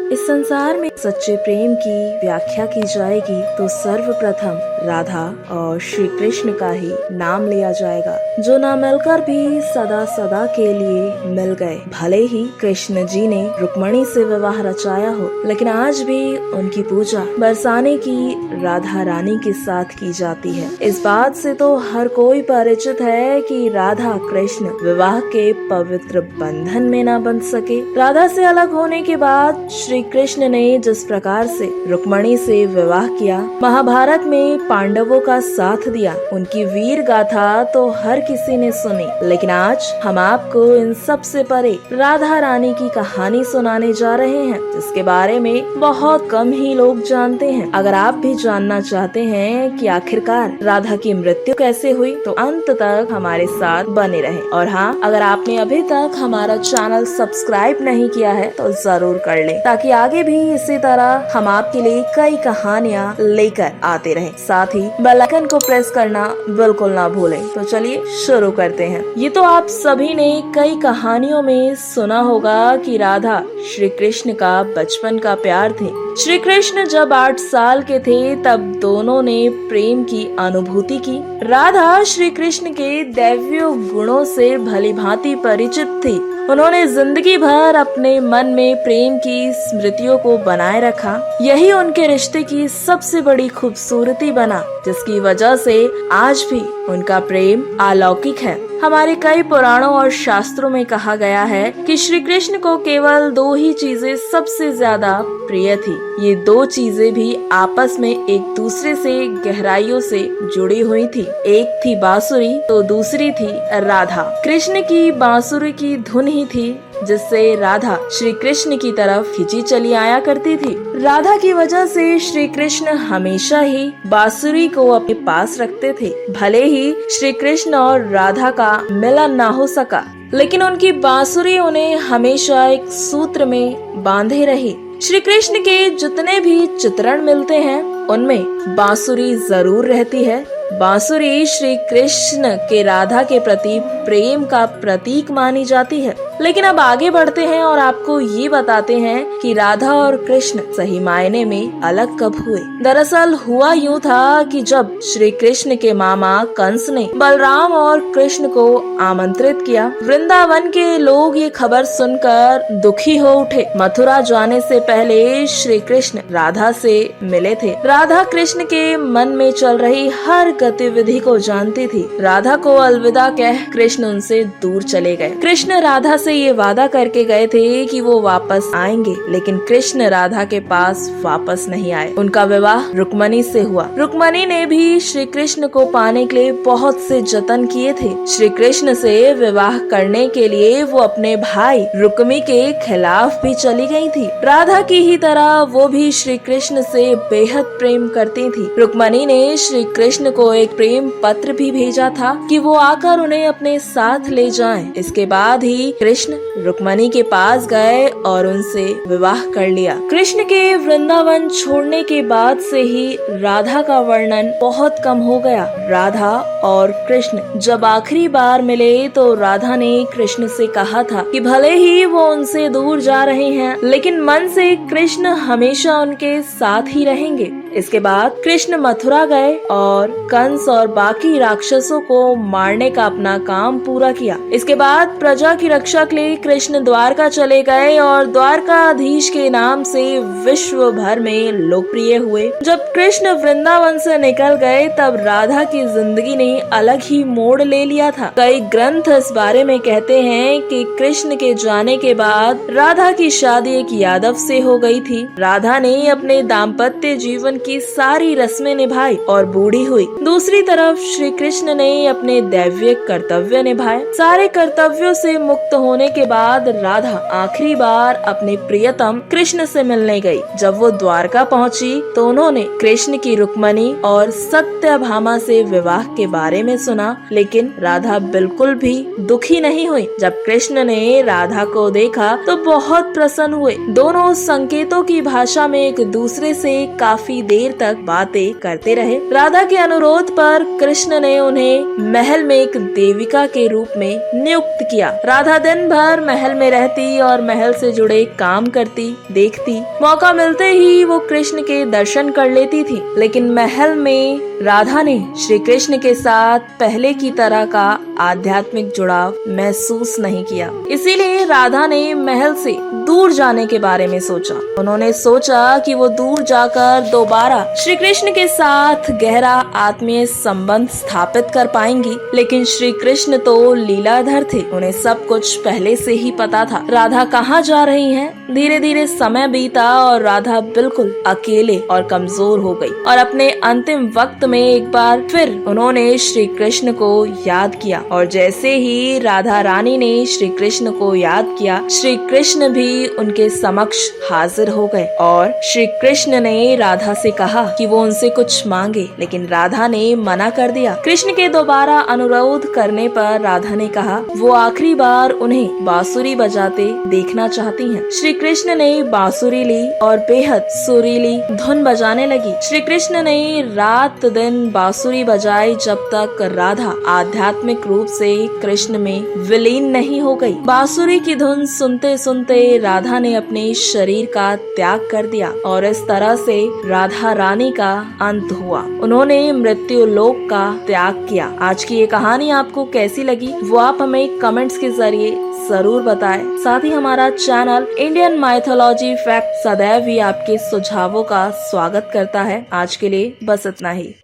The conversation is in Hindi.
इस संसार में सच्चे प्रेम की व्याख्या की जाएगी तो सर्वप्रथम राधा और श्री कृष्ण का ही नाम लिया जाएगा, जो ना मिलकर भी सदा सदा के लिए मिल गए। भले ही कृष्ण जी ने रुक्मणी से विवाह रचाया हो, लेकिन आज भी उनकी पूजा बरसाने की राधा रानी के साथ की जाती है। इस बात से तो हर कोई परिचित है कि राधा कृष्ण विवाह के पवित्र बंधन में न बंध सके। राधा से अलग होने के बाद श्री कृष्ण ने जिस प्रकार से रुक्मणी से विवाह किया, महाभारत में पांडवों का साथ दिया, उनकी वीर गाथा तो हर किसी ने सुनी। लेकिन आज हम आपको इन सब से परे राधा रानी की कहानी सुनाने जा रहे हैं, जिसके बारे में बहुत कम ही लोग जानते हैं। अगर आप भी जानना चाहते हैं कि आखिरकार राधा की मृत्यु कैसे हुई, तो अंत तक हमारे साथ बने रहें। और हाँ, अगर आपने अभी तक हमारा चैनल सब्सक्राइब नहीं किया है तो जरूर कर लें, ताकि आगे भी इसी तरह हम आपके लिए कई कहानियाँ लेकर आते रहें। साथ ही बेल आइकन को प्रेस करना बिल्कुल ना भूलें। तो चलिए शुरू करते हैं। ये तो आप सभी ने कई कहानियों में सुना होगा कि राधा श्री कृष्ण का बचपन का प्यार थे। श्री कृष्ण जब 8 साल के थे तब दोनों ने प्रेम की अनुभूति की। राधा श्री कृष्ण के दैवीय गुणों से भली भांति परिचित थी। उन्होंने जिंदगी भर अपने मन में प्रेम की स्मृतियों को बनाए रखा। यही उनके रिश्ते की सबसे बड़ी खूबसूरती बना, जिसकी वजह से आज भी उनका प्रेम अलौकिक है। हमारे कई पुराणों और शास्त्रों में कहा गया है कि श्री कृष्ण को केवल 2 ही चीजें सबसे ज्यादा प्रिय थी। ये 2 चीजें भी आपस में एक दूसरे से गहराइयों से जुड़ी हुई थी। एक थी बांसुरी तो दूसरी थी राधा। कृष्ण की बांसुरी की धुन ही थी जिससे राधा श्री कृष्ण की तरफ खिंची चली आया करती थी। राधा की वजह से श्री कृष्ण हमेशा ही बांसुरी को अपने पास रखते थे। भले ही श्री कृष्ण और राधा का मिलन ना हो सका, लेकिन उनकी बांसुरी उन्हें हमेशा एक सूत्र में बांधे रही। श्री कृष्ण के जितने भी चित्रण मिलते हैं उनमें बांसुरी जरूर रहती है। बांसुरी श्री कृष्ण के राधा के प्रति प्रेम का प्रतीक मानी जाती है। लेकिन अब आगे बढ़ते हैं और आपको ये बताते हैं कि राधा और कृष्ण सही मायने में अलग कब हुए। दरअसल हुआ यूँ था कि जब श्री कृष्ण के मामा कंस ने बलराम और कृष्ण को आमंत्रित किया, वृंदावन के लोग ये खबर सुनकर दुखी हो उठे। मथुरा जाने से पहले श्री कृष्ण राधा से मिले थे। राधा कृष्ण के मन में चल रही हर गतिविधि को जानती थी। राधा को अलविदा कह कृष्ण उनसे दूर चले गए। कृष्ण राधा से ये वादा करके गए थे कि वो वापस आएंगे, लेकिन कृष्ण राधा के पास वापस नहीं आए। उनका विवाह रुक्मणी से हुआ। रुक्मणी ने भी श्री कृष्ण को पाने के लिए बहुत से जतन किए थे। श्री कृष्ण से विवाह करने के लिए वो अपने भाई रुक्मी के खिलाफ भी चली गई थी। राधा की ही तरह वो भी श्री कृष्ण से बेहद प्रेम करती थी। रुक्मणी ने श्री कृष्ण को एक प्रेम पत्र भी भेजा था कि वो आकर उन्हें अपने साथ ले जाएं। इसके बाद ही कृष्ण रुक्मणी के पास गए और उनसे विवाह कर लिया। कृष्ण के वृंदावन छोड़ने के बाद से ही राधा का वर्णन बहुत कम हो गया। राधा और कृष्ण जब आखिरी बार मिले तो राधा ने कृष्ण से कहा था कि भले ही वो उनसे दूर जा रहे हैं, लेकिन मन से कृष्ण हमेशा उनके साथ ही रहेंगे। इसके बाद कृष्ण मथुरा गए और कंस और बाकी राक्षसों को मारने का अपना काम पूरा किया। इसके बाद प्रजा की रक्षा के लिए कृष्ण द्वारका चले गए और द्वारकाधीश के नाम से विश्व भर में लोकप्रिय हुए। जब कृष्ण वृंदावन से निकल गए तब राधा की जिंदगी ने अलग ही मोड़ ले लिया था। कई ग्रंथ इस बारे में कहते हैं कि कृष्ण के जाने के बाद राधा की शादी एक यादव से हो गई थी। राधा ने अपने दाम्पत्य जीवन की सारी रस्में निभाई और बूढ़ी हुई। दूसरी तरफ श्री कृष्ण ने अपने दैवीय कर्तव्य निभाए। सारे कर्तव्यों से मुक्त होने के बाद राधा आखिरी बार अपने प्रियतम कृष्ण से मिलने गई। जब वो द्वारका पहुंची तो उन्होंने कृष्ण की रुक्मणी और सत्यभामा से विवाह के बारे में सुना, लेकिन राधा बिल्कुल भी दुखी नहीं हुई। जब कृष्ण ने राधा को देखा तो बहुत प्रसन्न हुए। दोनों संकेतों की भाषा में एक दूसरे से काफी देर तक बातें करते रहे। राधा के अनुरोध पर कृष्ण ने उन्हें महल में एक देविका के रूप में नियुक्त किया। राधा दिन भर महल में रहती और महल से जुड़े काम करती देखती। मौका मिलते ही वो कृष्ण के दर्शन कर लेती थी, लेकिन महल में राधा ने श्री कृष्ण के साथ पहले की तरह का आध्यात्मिक जुड़ाव महसूस नहीं किया। इसीलिए राधा ने महल से दूर जाने के बारे में सोचा। उन्होंने सोचा कि वो दूर जाकर दोबारा श्री कृष्ण के साथ गहरा आत्मीय संबंध स्थापित कर पाएंगी, लेकिन श्री कृष्ण तो लीलाधर थे। उन्हें सब कुछ पहले से ही पता था। राधा कहाँ जा रही हैं। धीरे धीरे समय बीता और राधा बिल्कुल अकेले और कमजोर हो गई और अपने अंतिम वक्त में एक बार फिर उन्होंने श्री कृष्ण को याद किया। और जैसे ही राधा रानी ने श्री कृष्ण को याद किया, श्री कृष्ण भी उनके समक्ष हाजिर हो गए और श्री कृष्ण ने राधा से कहा कि वो उनसे कुछ मांगे, लेकिन राधा ने मना कर दिया। कृष्ण के दोबारा अनुरोध करने पर राधा ने कहा वो आखिरी बार उन्हें बांसुरी बजाते देखना चाहती हैं। श्री कृष्ण ने बांसुरी ली और बेहद सुरीली धुन बजाने लगी। श्री कृष्ण ने रात दिन बांसुरी बजाई जब तक राधा आध्यात्मिक रूप से कृष्ण में विलीन नहीं हो गई। बांसुरी की धुन सुनते सुनते राधा ने अपने शरीर का त्याग कर दिया और इस तरह से राधा रानी का अंत हुआ। उन्होंने मृत्यु लोक का त्याग किया। आज की ये कहानी आपको कैसी लगी वो आप हमें कमेंट्स के जरिए जरूर बताएं। साथ ही हमारा चैनल इंडियन माइथोलॉजी फैक्ट सदैव ही आपके सुझावों का स्वागत करता है। आज के लिए बस इतना ही।